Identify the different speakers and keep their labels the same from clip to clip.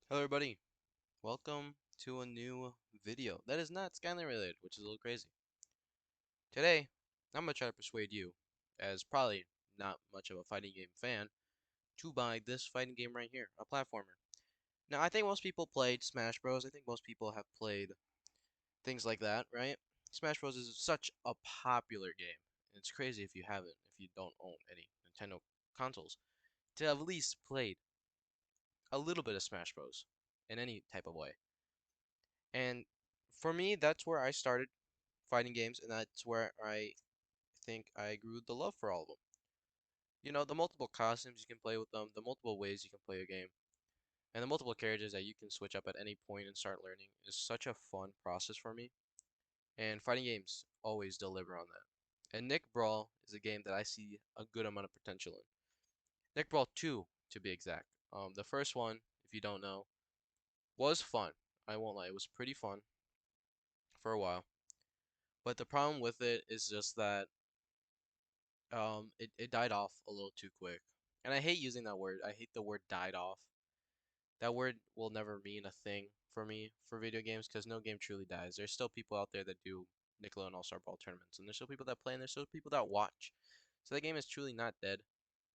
Speaker 1: Hello everybody, welcome to a new video that is not Skyline related, which is a little crazy. Today, I'm going to try to persuade you, as probably not much of a fighting game fan, to buy this fighting game right here, a platformer. Now, I think most people played Smash Bros. I think most people have played things like that, right? Smash Bros. Is such a popular game. It's crazy if you haven't, if you don't own any Nintendo consoles, to have at least played a little bit of Smash Bros. In any type of way. And for me, that's where I started fighting games, and that's where I think I grew the love for all of them. You know, the multiple costumes you can play with them, the multiple ways you can play a game, and the multiple characters that you can switch up at any point and start learning is such a fun process for me. And fighting games always deliver on that. And Nick Brawl is a game that I see a good amount of potential in. Nick Brawl 2, to be exact. The first one, if you don't know, was fun. I won't lie, it was pretty fun for a while. But the problem with it is just that it died off a little too quick. And I hate using that word. I hate the word died off. That word will never mean a thing for me for video games because no game truly dies. There's still people out there that do Nickelodeon All-Star Brawl tournaments, and there's still people that play, and there's still people that watch. So that game is truly not dead.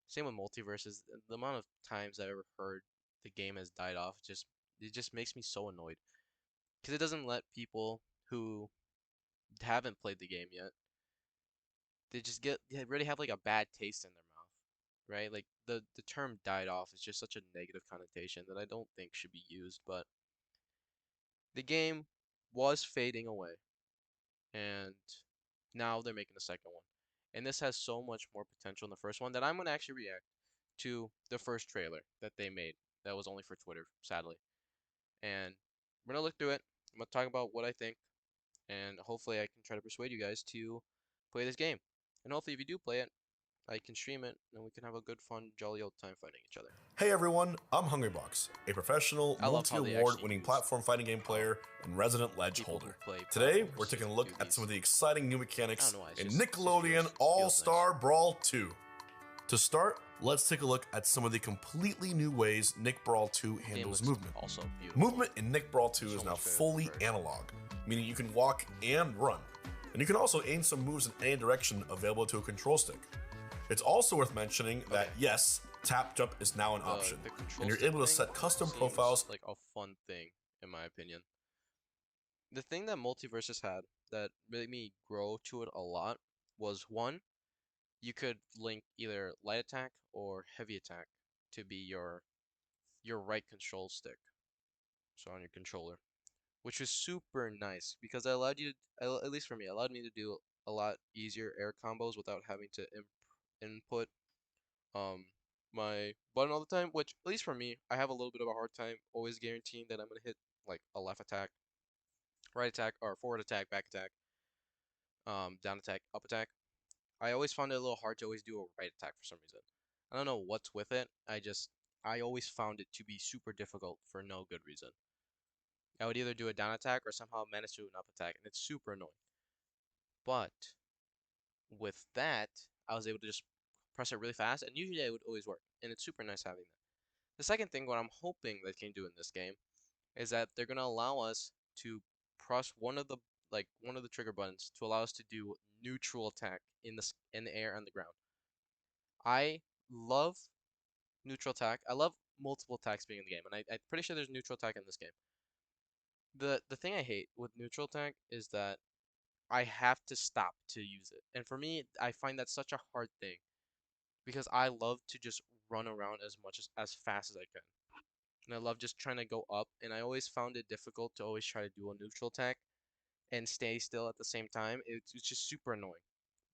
Speaker 1: Same with multiverses. The amount of times I've ever heard the game has died off it just makes me so annoyed because it doesn't let people who haven't played the game yet they just they really have like a bad taste in their mouth, right? Like the term died off is just such a negative connotation that I don't think should be used, but the game was fading away and now they're making a second one. And this has so much more potential than the first one that I'm going to actually react to the first trailer that they made that was only for Twitter, sadly. And we're going to look through it. I'm going to talk about what I think and hopefully I can try to persuade you guys to play this game. And hopefully if you do play it, I can stream it, and we can have a good, fun, jolly old time fighting each other.
Speaker 2: Hey everyone, I'm Hungrybox, a professional,
Speaker 1: I love how they
Speaker 2: multi-award
Speaker 1: actually
Speaker 2: winning
Speaker 1: use
Speaker 2: platform fighting game player and resident ledge
Speaker 1: people
Speaker 2: holder.
Speaker 1: who play
Speaker 2: Today,
Speaker 1: platformers
Speaker 2: we're taking a
Speaker 1: to
Speaker 2: look
Speaker 1: do
Speaker 2: at some
Speaker 1: these.
Speaker 2: of the exciting new
Speaker 1: I
Speaker 2: mechanics
Speaker 1: don't know why.
Speaker 2: in
Speaker 1: It just
Speaker 2: Nickelodeon
Speaker 1: feels nice.
Speaker 2: All-Star Brawl 2. To start, let's take a look at some of the completely new ways Nick Brawl 2 handles movement.
Speaker 1: Also beautiful.
Speaker 2: Movement in Nick Brawl 2
Speaker 1: So
Speaker 2: is now
Speaker 1: much better
Speaker 2: fully
Speaker 1: than
Speaker 2: analog, meaning you can walk and run. And you can also aim some moves in any direction available to a control stick. It's also worth mentioning that yes, tap jump is now an option, and you're able to set custom profiles.
Speaker 1: Like a fun thing, in my opinion. The thing that Multiverses had that made me grow to it a lot was one, you could link either light attack or heavy attack to be your right control stick, so on your controller, which was super nice because it allowed you to, at least for me, allowed me to do a lot easier air combos without having to input um my button all the time, which at least for me, I have a little bit of a hard time always guaranteeing that I'm gonna hit like a left attack, right attack, or forward attack, back attack, down attack, up attack. I always found it a little hard to always do a right attack for some reason. I don't know what's with it. I always found it to be super difficult for no good reason. I would either do a down attack or somehow manage to do an up attack, and it's super annoying. But with that, I was able to just press it really fast, and usually it would always work, and it's super nice having that. The second thing, what I'm hoping they can do in this game, is that they're gonna allow us to press one of the trigger buttons to allow us to do neutral attack in the air and the ground. I love neutral attack. I love multiple attacks being in the game, and I'm pretty sure there's neutral attack in this game. The thing I hate with neutral attack is that I have to stop to use it. And for me, I find that such a hard thing because I love to just run around as fast as I can. And I love just trying to go up, and I always found it difficult to always try to do a neutral attack and stay still at the same time. It's just super annoying.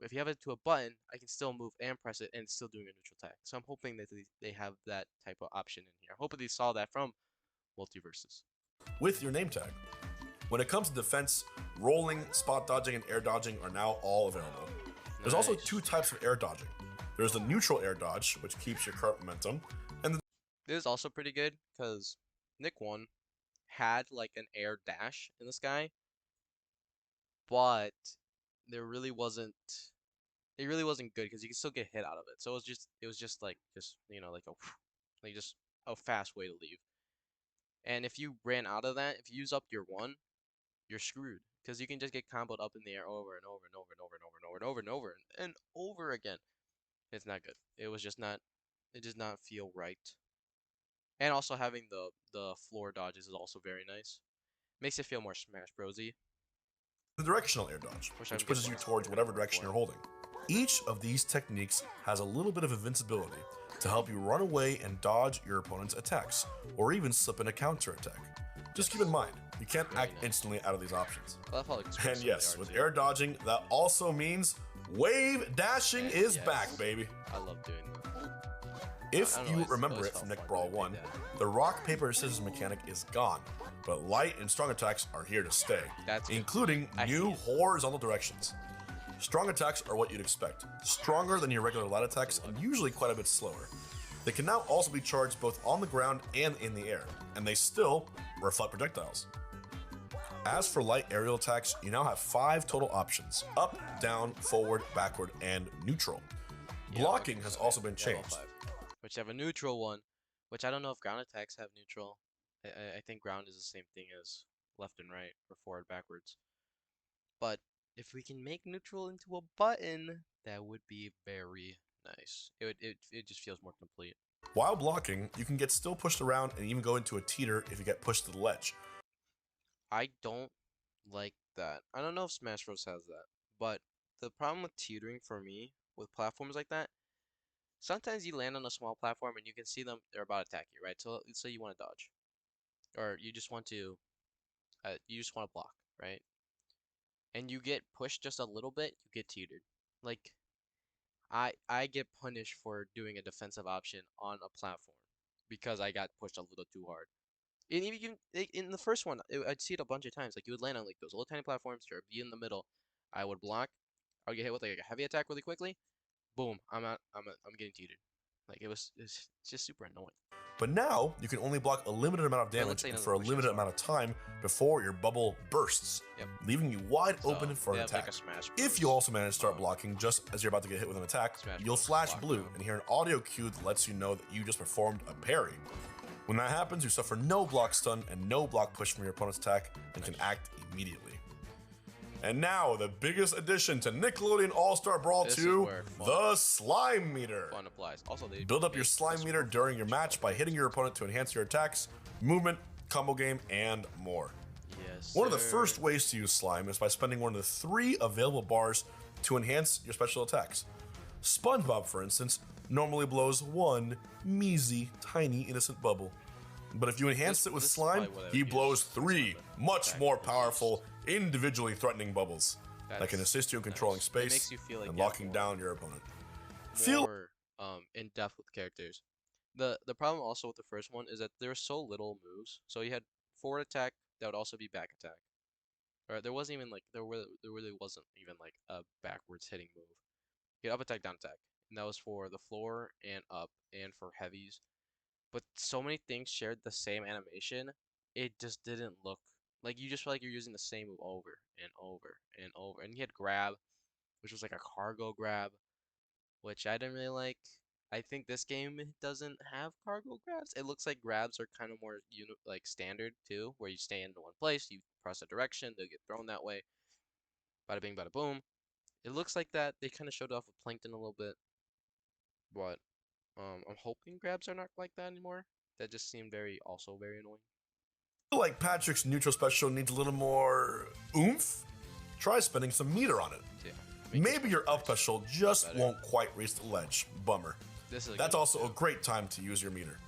Speaker 1: If you have it to a button, I can still move and press it and it's still doing a neutral attack. So I'm hoping that they have that type of option in here. I'm hoping they saw that from Multiverses.
Speaker 2: With your name tag. When it comes to defense, rolling, spot dodging, and air dodging are now all available. There's also two types of air dodging. There's the neutral air dodge, which keeps your current momentum, and
Speaker 1: This is also pretty good because Nick 1 had like an air dash in the sky, but there really wasn't it really wasn't good because you can still get hit out of it. So it was just like just like a like just a fast way to leave. And if you ran out of that, if you use up your one, you're screwed. Because you can just get comboed up in the air over and over and over and over and over and over and over and over and over again. It's not good. It was just not, it does not feel right. And also having the floor dodges is also very nice. Makes it feel more Smash Bros-y.
Speaker 2: The directional air dodge, which pushes you towards whatever direction you're holding. Each of these techniques has a little bit of invincibility to help you run away and dodge your opponent's attacks, or even slip in a counter attack. Just keep in mind, you can't act instantly out of these options. And yes, with air dodging, that also means wave dashing is back, baby.
Speaker 1: I love doing that.
Speaker 2: If you remember it from Nick Brawl 1, the rock, paper, scissors mechanic is gone, but light and strong attacks are here to stay, including new horizontal directions. Strong attacks are what you'd expect, stronger than your regular light attacks and usually quite a bit slower. They can now also be charged both on the ground and in the air, and they still reflect projectiles. As for light aerial attacks, you now have 5 total options: up, down, forward, backward, and neutral. Blocking has also been changed.
Speaker 1: Which have a neutral one, which I don't know if ground attacks have neutral. I think ground is the same thing as left and right, or forward, backwards. But if we can make neutral into a button, that would be very nice. It just feels more complete.
Speaker 2: While blocking, you can get still pushed around and even go into a teeter if you get pushed to the ledge.
Speaker 1: I don't like that. I don't know if Smash Bros has that, but the problem with teetering for me with platforms like that, sometimes you land on a small platform and you can see them, they're about to attack you, right? So let's say you want to dodge, or you just want to block, right? And you get pushed just a little bit, you get teetered. Like I get punished for doing a defensive option on a platform because I got pushed a little too hard. And even in the first one, I'd see it a bunch of times. Like you would land on like those little tiny platforms, or be in the middle. I would block. I would get hit with like a heavy attack really quickly. Boom! I'm getting teetered. Like it's just super annoying.
Speaker 2: But now, you can only block a limited amount of damage and for a limited amount of time before your bubble bursts, leaving you wide open for an attack. If you also manage to start blocking just as you're about to get hit with an attack, you'll flash blue and hear an audio cue that lets you know that you just performed a parry. When that happens, you suffer no block stun and no block push from your opponent's attack and can act immediately. And now, the biggest addition to Nickelodeon All-Star Brawl 2, the Slime Meter.
Speaker 1: Fun applies. Also,
Speaker 2: build up your Slime Meter during your match by hitting your opponent to enhance your attacks, movement, combo game, and more.
Speaker 1: Yes,
Speaker 2: one of the first ways to use Slime is by spending one of the 3 available bars to enhance your special attacks. SpongeBob, for instance, normally blows 1 measly, tiny, innocent bubble. But if you enhance it with Slime, he blows 3 much more powerful, individually threatening bubbles that can assist you in controlling space and locking down your opponent.
Speaker 1: More in depth with characters. The problem also with the first one is that there were so little moves. So you had forward attack that would also be back attack. Or there wasn't even like there really wasn't even like a backwards hitting move. You had up attack, down attack, and that was for the floor and up and for heavies. But so many things shared the same animation, it just didn't look like you just feel like you're using the same move over and over and over. And you had grab, which was like a cargo grab, which I didn't really like. I think this game doesn't have cargo grabs. It looks like grabs are kind of more like standard too, where you stay in one place, you press a direction, they'll get thrown that way. Bada bing, bada boom. It looks like that. They kind of showed off with Plankton a little bit, but I'm hoping grabs are not like that anymore. That just seemed also very annoying.
Speaker 2: I feel like Patrick's neutral special needs a little more oomph. Try spending some meter on it. Yeah, maybe your up special just won't quite reach the ledge. Bummer. That's also a great time to use your meter.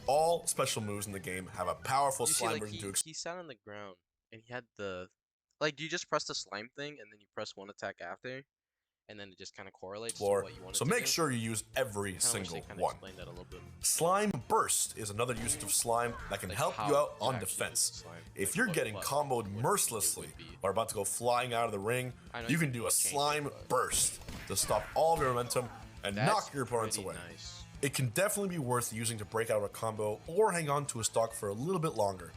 Speaker 2: All special moves in the game have a powerful slime version to
Speaker 1: he sat on the ground and he had the like you just press the slime thing and then you press one attack after and then it just kind of correlates to what you want to do.
Speaker 2: So make sure you use every single one. Slime Burst is another usage of slime that can help you out on defense. If you're getting comboed mercilessly or about to go flying out of the ring, you can do a Slime Burst to stop all of your momentum and knock your opponents away. It can definitely be worth using to break out of a combo or hang on to a stock for a little bit longer.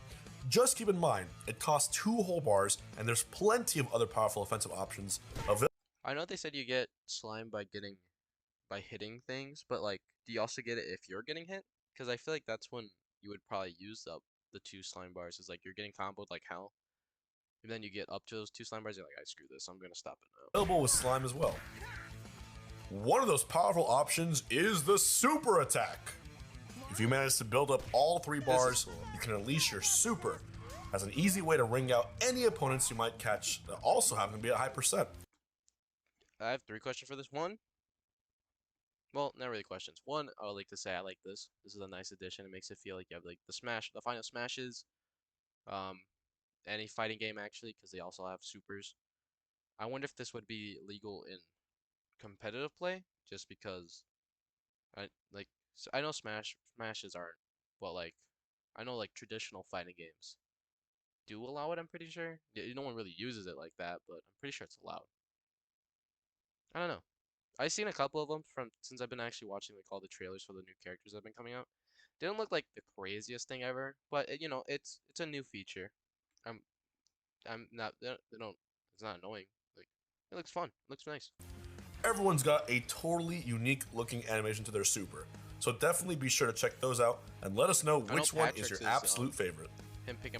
Speaker 2: Just keep in mind, it costs 2 whole bars and there's plenty of other powerful offensive options available.
Speaker 1: I know they said you get slime by hitting things, but like, do you also get it if you're getting hit? Because I feel like that's when you would probably use the two slime bars. It's like you're getting comboed like hell. And then you get up to those two slime bars, you're like, I screw this, I'm gonna stop it now.
Speaker 2: Available with slime as well. One of those powerful options is the super attack. If you manage to build up all 3 bars, cool. You can unleash your super as an easy way to ring out any opponents you might catch that also happen to be at high percent.
Speaker 1: I have 3 questions for this. One, well, not really questions. One, I would like to say I like this. This is a nice addition. It makes it feel like you have like the final smashes, any fighting game actually, because they also have supers. I wonder if this would be legal in competitive play, just because I know smashes aren't, but like I know like traditional fighting games do allow it. I'm pretty sure. Yeah, no one really uses it like that, but I'm pretty sure it's allowed. I don't know. I've seen a couple of them since I've been actually watching like all the trailers for the new characters that have been coming out. They don't look like the craziest thing ever, but you know, it's a new feature. I'm I'm not they don't it's not annoying. Like it looks fun. It looks nice.
Speaker 2: Everyone's got a totally unique looking animation to their super, so definitely be sure to check those out and let us know which one is your absolute favorite.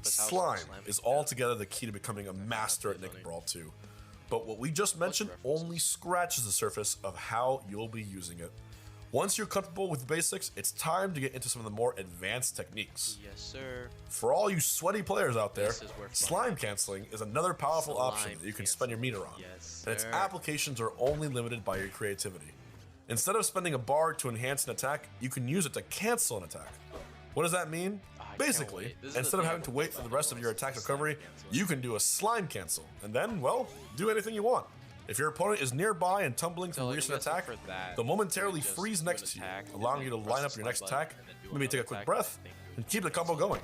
Speaker 2: Slime is altogether the key to becoming a master at Nick Brawl 2. But what we just mentioned only scratches the surface of how you'll be using it. Once you're comfortable with the basics, it's time to get into some of the more advanced techniques.
Speaker 1: Yes, sir.
Speaker 2: For all you sweaty players out there, slime canceling is another powerful option that you can spend your meter on, and its applications are only limited by your creativity. Instead of spending a bar to enhance an attack, you can use it to cancel an attack. What does that mean? Basically, instead of having to wait for the rest of your attack recovery, you can do a slime cancel, and then, well, do anything you want. If your opponent is nearby and tumbling from a recent attack, they'll momentarily freeze next to you, allowing you to line up your next attack, maybe take a quick breath, and keep the combo going.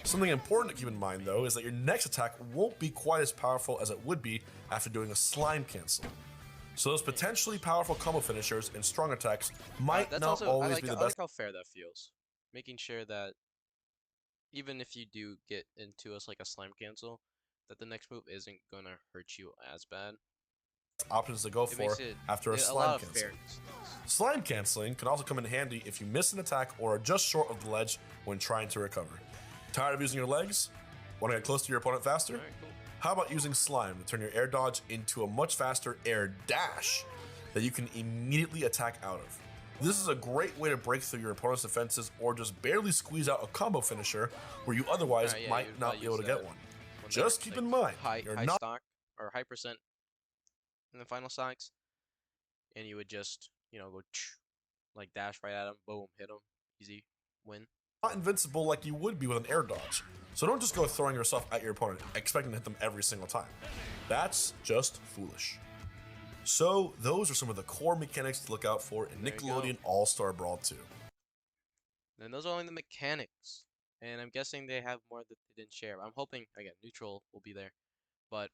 Speaker 2: Something important to keep in mind, though, is that your next attack won't be quite as powerful as it would be after doing a slime cancel. So those potentially powerful combo finishers and strong attacks might not always be the best.
Speaker 1: I like how fair that feels. Making sure that even if you do get into like a slime cancel, that the next move isn't gonna hurt you as bad.
Speaker 2: Options to go for after a slime cancel. Slime canceling can also come in handy if you miss an attack or are just short of the ledge when trying to recover. Tired of using your legs? Want to get close to your opponent faster?
Speaker 1: Right, cool.
Speaker 2: How about using slime to turn your air dodge into a much faster air dash that you can immediately attack out of? This is a great way to break through your opponent's defenses or just barely squeeze out a combo finisher where you otherwise might not be able to get one. Just keep in mind, you're
Speaker 1: high
Speaker 2: not
Speaker 1: stock or high percent in the final stocks, and you would just, you know, go like dash right at him, boom, hit him, easy win.
Speaker 2: Not invincible like you would be with an air dodge. So don't just go throwing yourself at your opponent, expecting to hit them every single time. That's just foolish. So those are some of the core mechanics to look out for in Nickelodeon All-Star Brawl 2.
Speaker 1: And those are only the mechanics. And I'm guessing they have more that they didn't share. I'm hoping, again, neutral will be there. But,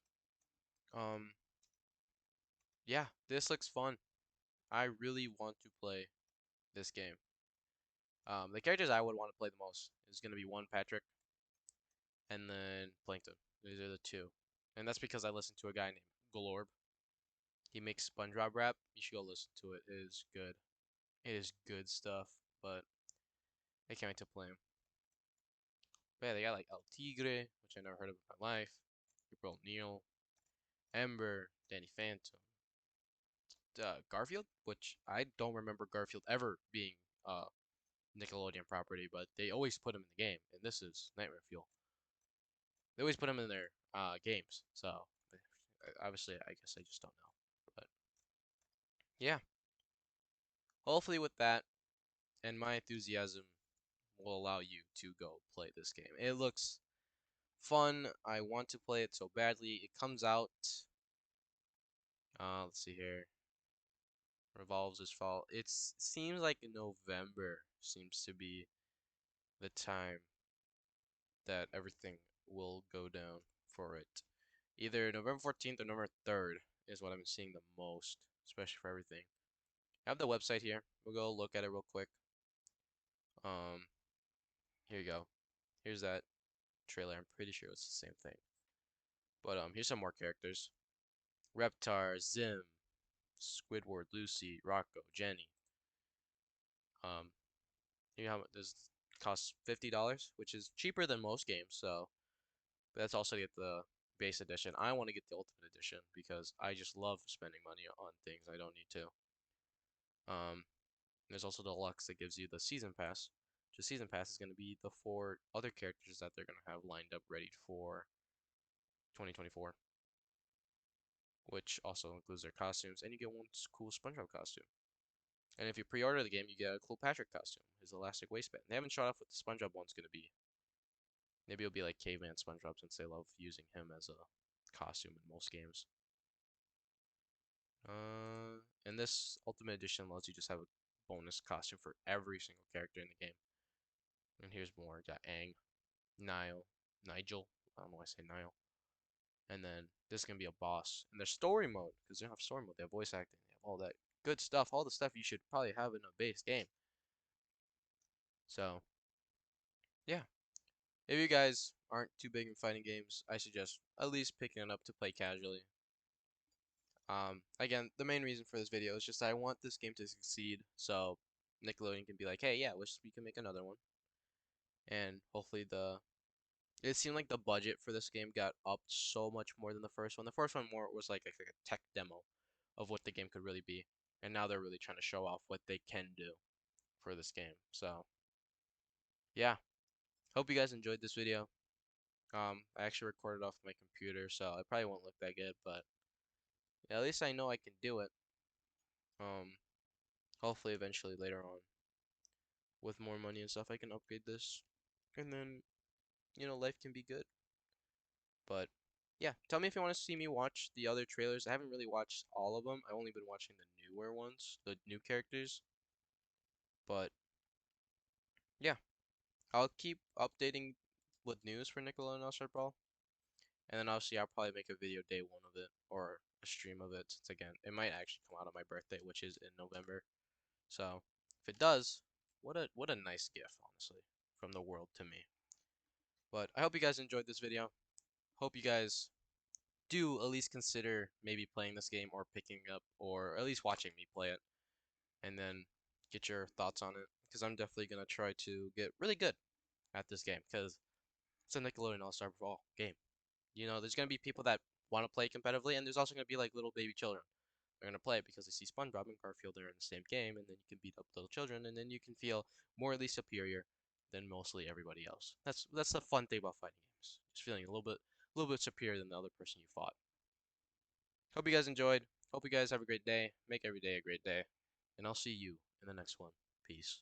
Speaker 1: yeah, this looks fun. I really want to play this game. The characters I would want to play the most is going to be one Patrick and then Plankton. These are the two. And that's because I listen to a guy named Glorb. He makes SpongeBob rap. You should go listen to it. It is good. It is good stuff, but I can't wait to play him. But yeah, they got like El Tigre, which I never heard of in my life. April O'Neil, Ember, Danny Phantom, Garfield, which I don't remember Garfield ever being Nickelodeon property, but they always put him in the game, and this is Nightmare Fuel. They always put him in their games, so obviously I guess I just don't know. But yeah, hopefully with that and my enthusiasm will allow you to go play this game. It looks fun. I want to play it so badly. It comes out, let's see here, revolves this fall. It seems like November seems to be the time that everything will go down for it. Either November 14th or November 3rd is what I'm seeing the most, especially for everything. I have the website here. We'll go look at it real quick. Here you go. Here's that trailer. I'm pretty sure it's the same thing. But here's some more characters. Reptar, Zim, Squidward, Lucy, Rocco, Jenny. Here how there's Costs $50, which is cheaper than most games. So, but that's also to get the base edition. I want to get the ultimate edition because I just love spending money on things I don't need to. There's also the deluxe that gives you the season pass. The season pass is going to be the 4 other characters that they're going to have lined up ready for 2024, which also includes their costumes, and you get one cool SpongeBob costume. And if you pre-order the game, you get a cool Patrick costume, his elastic waistband. They haven't showed off what the SpongeBob one's going to be. Maybe it'll be like Caveman SpongeBob since they love using him as a costume in most games. And this Ultimate Edition lets you just have a bonus costume for every single character in the game. And here's more. Got Aang, Nigel. I don't know why I say Nile. And then this can be a boss. And there's story mode, because they don't have story mode. They have voice acting. They have all that good stuff. All the stuff you should probably have in a base game. So, yeah. If you guys aren't too big in fighting games, I suggest at least picking it up to play casually. Again, the main reason for this video is just I want this game to succeed, so Nickelodeon can be like, hey, yeah, we can make another one. And hopefully it seemed like the budget for this game got upped so much more than the first one. The first one more was like a tech demo of what the game could really be, and now they're really trying to show off what they can do for this game. So yeah, hope you guys enjoyed this video. I actually recorded off my computer, so it probably won't look that good, but yeah, at least I know I can do it. Um, Hopefully eventually later on, with more money and stuff, I can upgrade this, and then life can be good. But yeah, tell me if you want to see me watch the other trailers. I haven't really watched all of them. I've only been watching the newer ones, the new characters. But yeah, I'll keep updating with news for Nickelodeon All-Star Brawl. And then obviously I'll probably make a video day one of it or a stream of it since again it might actually come out on my birthday, which is in November. So if it does, what a nice gift, honestly, from the world to me. But I hope you guys enjoyed this video. Hope you guys do at least consider maybe playing this game or picking up or at least watching me play it and then get your thoughts on it because I'm definitely gonna try to get really good at this game because it's a Nickelodeon All-Star Brawl game. There's gonna be people that want to play competitively, and there's also gonna be like little baby children. They're gonna play it because they see SpongeBob and Garfield are in the same game, and then you can beat up little children, and then you can feel morally superior than mostly everybody else. That's the fun thing about fighting games. Just feeling a little bit superior than the other person you fought. Hope you guys enjoyed. Hope you guys have a great day. Make every day a great day. And I'll see you in the next one. Peace.